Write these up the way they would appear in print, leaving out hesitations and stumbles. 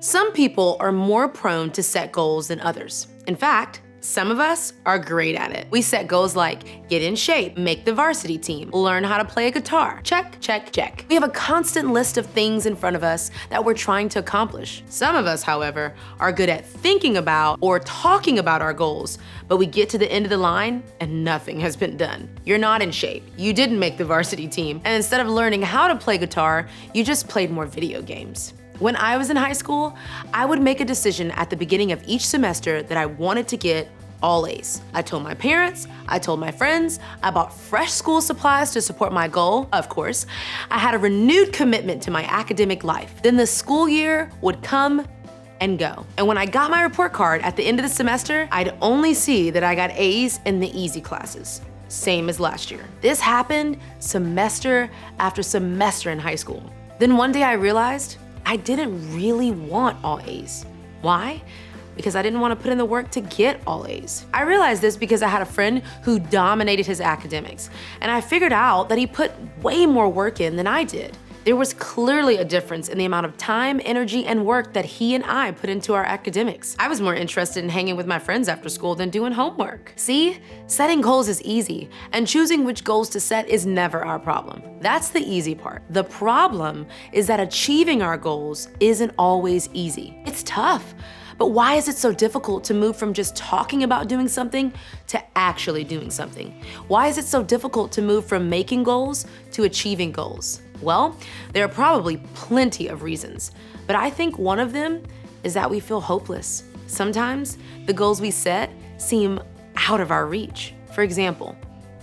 Some people are more prone to set goals than others. In fact, some of us are great at it. We set goals like get in shape, make the varsity team, learn how to play a guitar. Check, check, check. We have a constant list of things in front of us that we're trying to accomplish. Some of us, however, are good at thinking about or talking about our goals, but we get to the end of the line and nothing has been done. You're not in shape. You didn't make the varsity team. And instead of learning how to play guitar, you just played more video games. When I was in high school, I would make a decision at the beginning of each semester that I wanted to get all A's. I told my parents, I told my friends, I bought fresh school supplies to support my goal, of course. I had a renewed commitment to my academic life. Then the school year would come and go. And when I got my report card at the end of the semester, I'd only see that I got A's in the easy classes. Same as last year. This happened semester after semester in high school. Then one day I realized I didn't really want all A's. Why? Because I didn't want to put in the work to get all A's. I realized this because I had a friend who dominated his academics, and I figured out that he put way more work in than I did. There was clearly a difference in the amount of time, energy, and work that he and I put into our academics. I was more interested in hanging with my friends after school than doing homework. See, setting goals is easy, and choosing which goals to set is never our problem. That's the easy part. The problem is that achieving our goals isn't always easy. It's tough. But why is it so difficult to move from just talking about doing something to actually doing something? Why is it so difficult to move from making goals to achieving goals? Well, there are probably plenty of reasons, but I think one of them is that we feel hopeless. Sometimes the goals we set seem out of our reach. For example,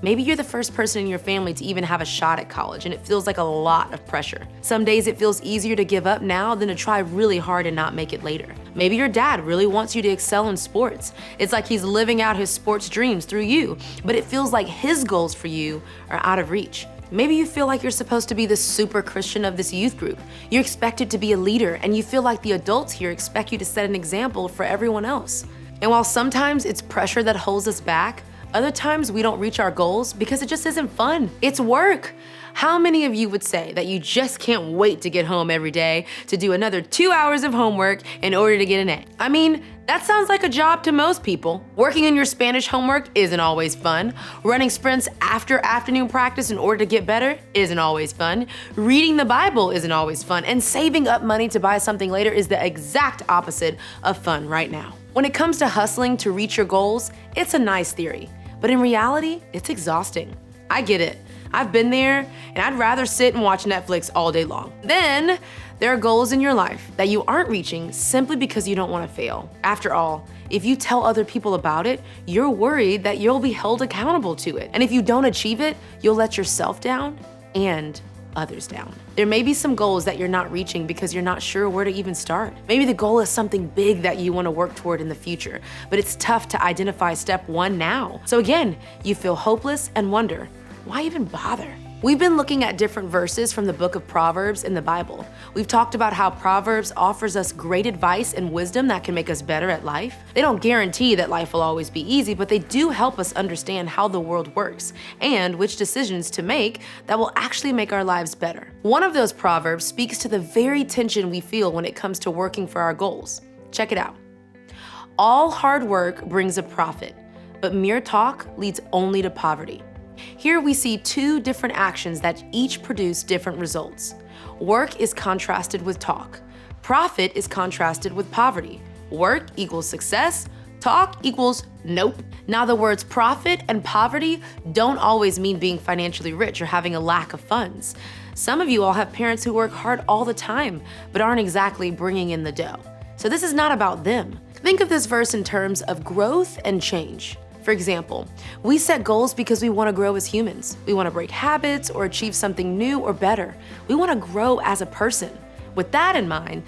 maybe you're the first person in your family to even have a shot at college, and it feels like a lot of pressure. Some days it feels easier to give up now than to try really hard and not make it later. Maybe your dad really wants you to excel in sports. It's like he's living out his sports dreams through you, but it feels like his goals for you are out of reach. Maybe you feel like you're supposed to be the super Christian of this youth group. You're expected to be a leader, and you feel like the adults here expect you to set an example for everyone else. And while sometimes it's pressure that holds us back, other times we don't reach our goals because it just isn't fun. It's work. How many of you would say that you just can't wait to get home every day to do another 2 hours of homework in order to get an A? I mean, that sounds like a job to most people. Working on your Spanish homework isn't always fun. Running sprints after afternoon practice in order to get better isn't always fun. Reading the Bible isn't always fun. And saving up money to buy something later is the exact opposite of fun right now. When it comes to hustling to reach your goals, it's a nice theory. But in reality, it's exhausting. I get it. I've been there, and I'd rather sit and watch Netflix all day long. Then, there are goals in your life that you aren't reaching simply because you don't want to fail. After all, if you tell other people about it, you're worried that you'll be held accountable to it. And if you don't achieve it, you'll let yourself down and others down. There may be some goals that you're not reaching because you're not sure where to even start. Maybe the goal is something big that you want to work toward in the future, but it's tough to identify step one now. So again, you feel hopeless and wonder, why even bother? We've been looking at different verses from the book of Proverbs in the Bible. We've talked about how Proverbs offers us great advice and wisdom that can make us better at life. They don't guarantee that life will always be easy, but they do help us understand how the world works and which decisions to make that will actually make our lives better. One of those Proverbs speaks to the very tension we feel when it comes to working for our goals. Check it out. All hard work brings a profit, but mere talk leads only to poverty. Here we see two different actions that each produce different results. Work is contrasted with talk. Profit is contrasted with poverty. Work equals success. Talk equals nope. Now the words profit and poverty don't always mean being financially rich or having a lack of funds. Some of you all have parents who work hard all the time, but aren't exactly bringing in the dough. So this is not about them. Think of this verse in terms of growth and change. For example, we set goals because we want to grow as humans. We want to break habits or achieve something new or better. We want to grow as a person. With that in mind,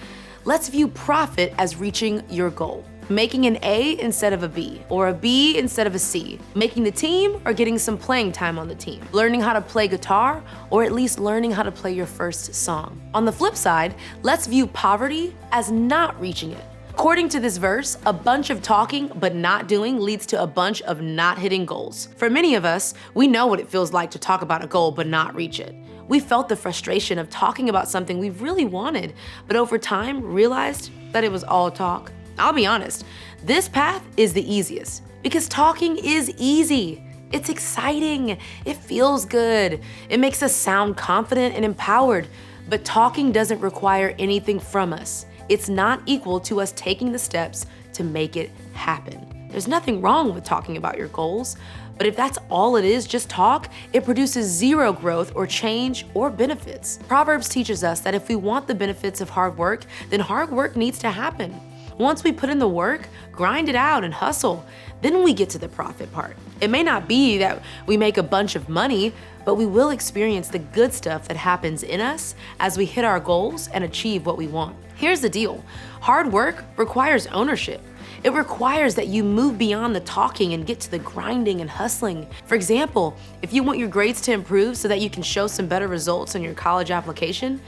let's view profit as reaching your goal. Making an A instead of a B, or a B instead of a C. Making the team or getting some playing time on the team. Learning how to play guitar, or at least learning how to play your first song. On the flip side, let's view poverty as not reaching it. According to this verse, a bunch of talking but not doing leads to a bunch of not hitting goals. For many of us, we know what it feels like to talk about a goal but not reach it. We felt the frustration of talking about something we really wanted, but over time realized that it was all talk. I'll be honest, this path is the easiest because talking is easy. It's exciting, it feels good, it makes us sound confident and empowered, but talking doesn't require anything from us. It's not equal to us taking the steps to make it happen. There's nothing wrong with talking about your goals, but if that's all it is, just talk, it produces zero growth or change or benefits. Proverbs teaches us that if we want the benefits of hard work, then hard work needs to happen. Once we put in the work, grind it out and hustle, then we get to the profit part. It may not be that we make a bunch of money, but we will experience the good stuff that happens in us as we hit our goals and achieve what we want. Here's the deal. Hard work requires ownership. It requires that you move beyond the talking and get to the grinding and hustling. For example, if you want your grades to improve so that you can show some better results in your college application,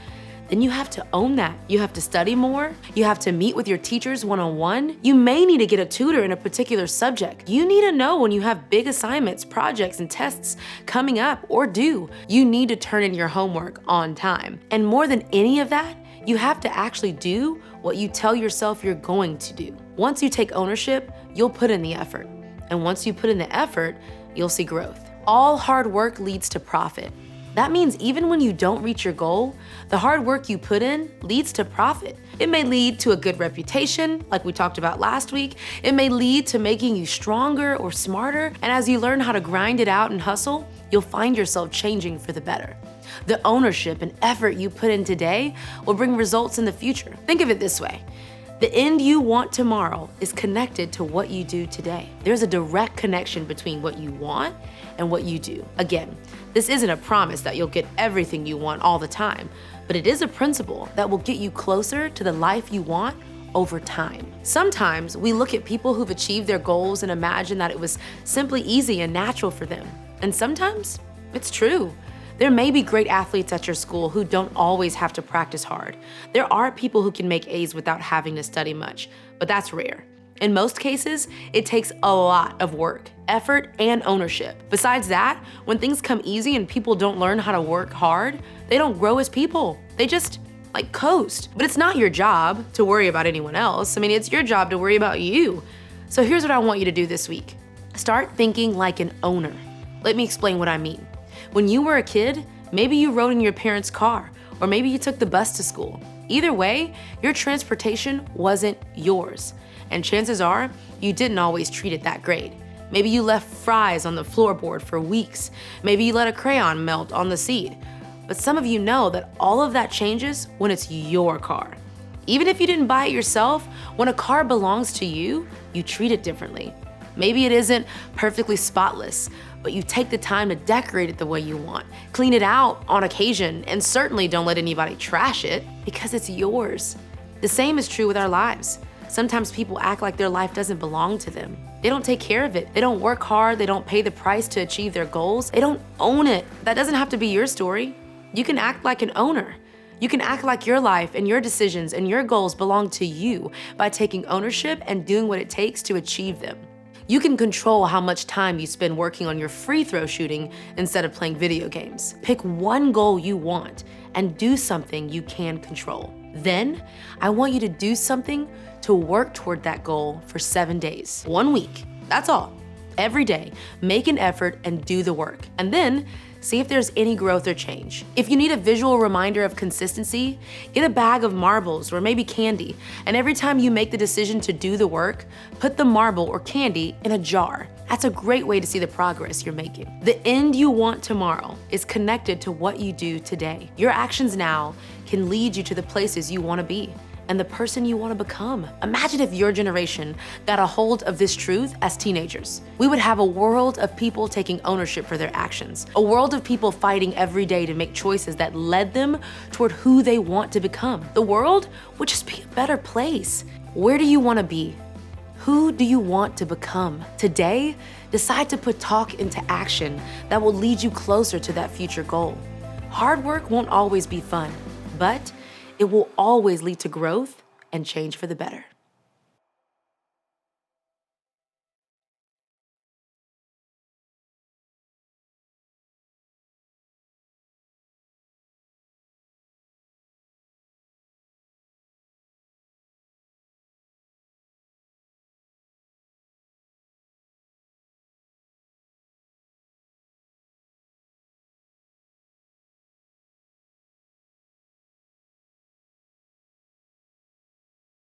then you have to own that. You have to study more. You have to meet with your teachers one-on-one. You may need to get a tutor in a particular subject. You need to know when you have big assignments, projects, and tests coming up or due. You need to turn in your homework on time. And more than any of that, you have to actually do what you tell yourself you're going to do. Once you take ownership, you'll put in the effort. And once you put in the effort, you'll see growth. All hard work leads to profit. That means even when you don't reach your goal, the hard work you put in leads to profit. It may lead to a good reputation, like we talked about last week. It may lead to making you stronger or smarter. And as you learn how to grind it out and hustle, you'll find yourself changing for the better. The ownership and effort you put in today will bring results in the future. Think of it this way. The end you want tomorrow is connected to what you do today. There's a direct connection between what you want and what you do. Again, this isn't a promise that you'll get everything you want all the time, but it is a principle that will get you closer to the life you want over time. Sometimes we look at people who've achieved their goals and imagine that it was simply easy and natural for them. And sometimes it's true. There may be great athletes at your school who don't always have to practice hard. There are people who can make A's without having to study much, but that's rare. In most cases, it takes a lot of work, effort, and ownership. Besides that, when things come easy and people don't learn how to work hard, they don't grow as people. They just coast. But it's not your job to worry about anyone else. I mean, it's your job to worry about you. So here's what I want you to do this week. Start thinking like an owner. Let me explain what I mean. When you were a kid, maybe you rode in your parents' car, or maybe you took the bus to school. Either way, your transportation wasn't yours. And chances are, you didn't always treat it that great. Maybe you left fries on the floorboard for weeks. Maybe you let a crayon melt on the seat. But some of you know that all of that changes when it's your car. Even if you didn't buy it yourself, when a car belongs to you, you treat it differently. Maybe it isn't perfectly spotless, but you take the time to decorate it the way you want. Clean it out on occasion, and certainly don't let anybody trash it because it's yours. The same is true with our lives. Sometimes people act like their life doesn't belong to them. They don't take care of it. They don't work hard. They don't pay the price to achieve their goals. They don't own it. That doesn't have to be your story. You can act like an owner. You can act like your life and your decisions and your goals belong to you by taking ownership and doing what it takes to achieve them. You can control how much time you spend working on your free throw shooting instead of playing video games. Pick one goal you want and do something you can control. Then, I want you to do something to work toward that goal for 7 days. 1 week, that's all. Every day, make an effort and do the work. And then, see if there's any growth or change. If you need a visual reminder of consistency, get a bag of marbles or maybe candy, and every time you make the decision to do the work, put the marble or candy in a jar. That's a great way to see the progress you're making. The end you want tomorrow is connected to what you do today. Your actions now can lead you to the places you want to be and the person you want to become. Imagine if your generation got a hold of this truth as teenagers. We would have a world of people taking ownership for their actions, a world of people fighting every day to make choices that led them toward who they want to become. The world would just be a better place. Where do you want to be? Who do you want to become? Today, decide to put talk into action that will lead you closer to that future goal. Hard work won't always be fun, but it will always lead to growth and change for the better.